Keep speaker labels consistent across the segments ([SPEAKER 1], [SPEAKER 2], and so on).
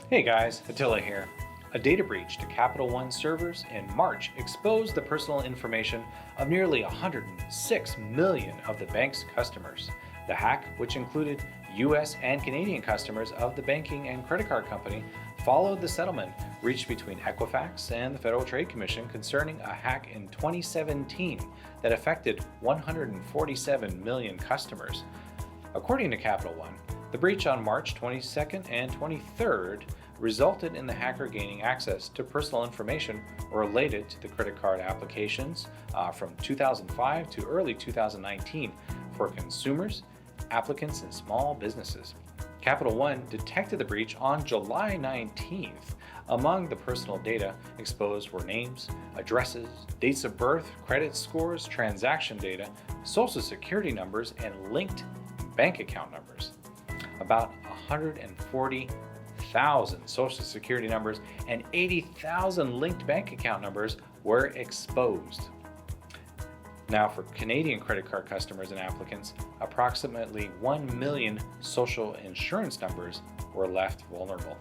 [SPEAKER 1] Hey guys, Attila here. A data breach to Capital One servers in March exposed the personal information of nearly 106 million of the bank's customers. The hack, which included US and Canadian customers of the banking and credit card company, followed the settlement reached between Equifax and the Federal Trade Commission concerning a hack in 2017 that affected 147 million customers. According to Capital One, the breach on March 22nd and 23rd resulted in the hacker gaining access to personal information related to the credit card applications from 2005 to early 2019 for consumers, applicants, and small businesses. Capital One detected the breach on July 19th. Among the personal data exposed were names, addresses, dates of birth, credit scores, transaction data, social security numbers, and linked bank account numbers. About 140,000 social security numbers and 80,000 linked bank account numbers were exposed. Now, for Canadian credit card customers and applicants, approximately 1 million social insurance numbers were left vulnerable.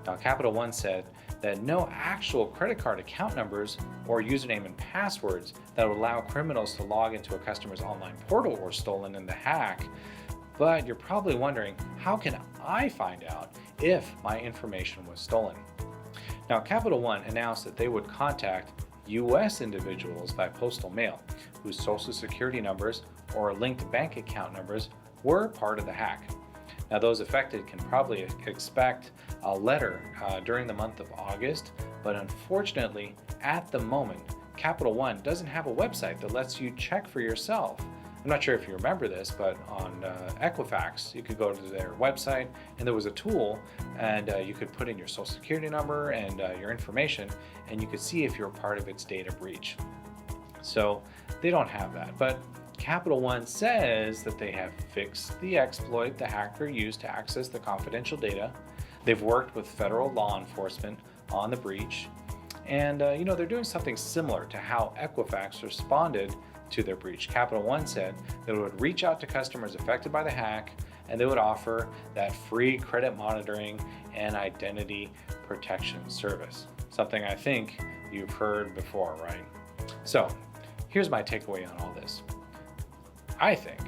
[SPEAKER 1] Now, Capital One said that no actual credit card account numbers or username and passwords that would allow criminals to log into a customer's online portal were stolen in the hack. But you're probably wondering, how can I find out if my information was stolen? Now, Capital One announced that they would contact US individuals by postal mail whose social security numbers or linked bank account numbers were part of the hack. Now, those affected can probably expect a letter during the month of August, but unfortunately, at the moment, Capital One doesn't have a website that lets you check for yourself. I'm not sure if you remember this, but on Equifax, you could go to their website and there was a tool and you could put in your social security number and your information and you could see if you're part of its data breach. So they don't have that, but Capital One says that they have fixed the exploit the hacker used to access the confidential data. They've worked with federal law enforcement on the breach. And they're doing something similar to how Equifax responded to their breach. Capital One said that it would reach out to customers affected by the hack and they would offer that free credit monitoring and identity protection service. Something I think you've heard before, right? So here's my takeaway on all this. I think,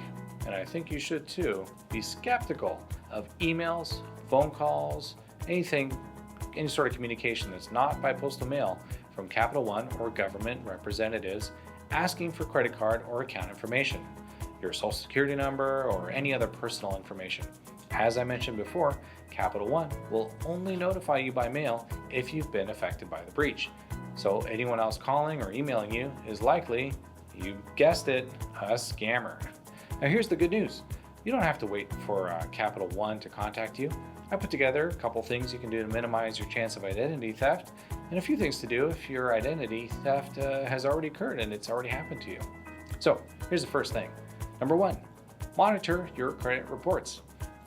[SPEAKER 1] and I think you should too, be skeptical of emails, phone calls, any sort of communication that's not by postal mail from Capital One or government representatives asking for credit card or account information, your social security number, or any other personal information. As I mentioned before, Capital One will only notify you by mail if you've been affected by the breach. So anyone else calling or emailing you is likely, you guessed it, a scammer. Now here's the good news. You don't have to wait for Capital One to contact you. I put together a couple things you can do to minimize your chance of identity theft and a few things to do if your identity theft has already occurred and it's already happened to you. So here's the first thing. Number one, monitor your credit reports.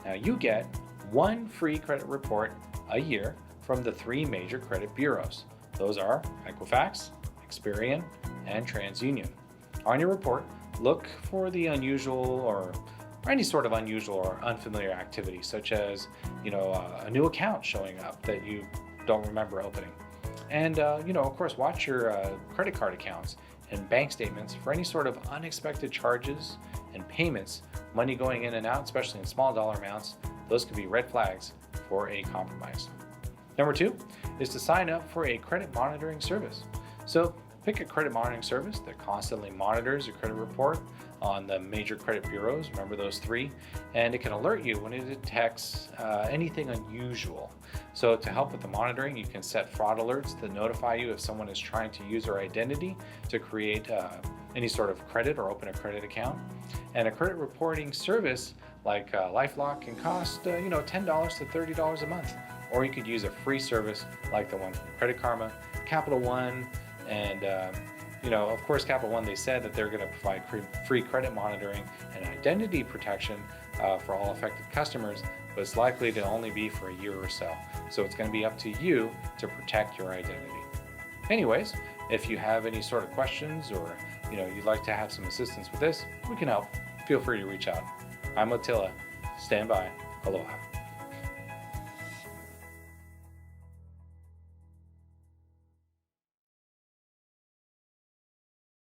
[SPEAKER 1] Now you get one free credit report a year from the three major credit bureaus. Those are Equifax, Experian, and TransUnion. On your report, look for the unusual or any sort of unusual or unfamiliar activity, such as, a new account showing up that you don't remember opening. And, of course, watch your credit card accounts and bank statements for any sort of unexpected charges and payments, money going in and out, especially in small dollar amounts. Those could be red flags for a compromise. Number two is to sign up for a credit monitoring service. So pick a credit monitoring service that constantly monitors your credit report on the major credit bureaus, remember those three, and it can alert you when it detects anything unusual. So to help with the monitoring, you can set fraud alerts to notify you if someone is trying to use your identity to create any sort of credit or open a credit account. And a credit reporting service like LifeLock can cost $10 to $30 a month. Or you could use a free service like the one from Credit Karma, Capital One, and of course, Capital One, they said that they're going to provide free credit monitoring and identity protection for all affected customers, but it's likely to only be for a year or so. So it's going to be up to you to protect your identity. Anyways, if you have any sort of questions or you'd like to have some assistance with this, we can help. Feel free to reach out. I'm Attila. Stand by. Aloha.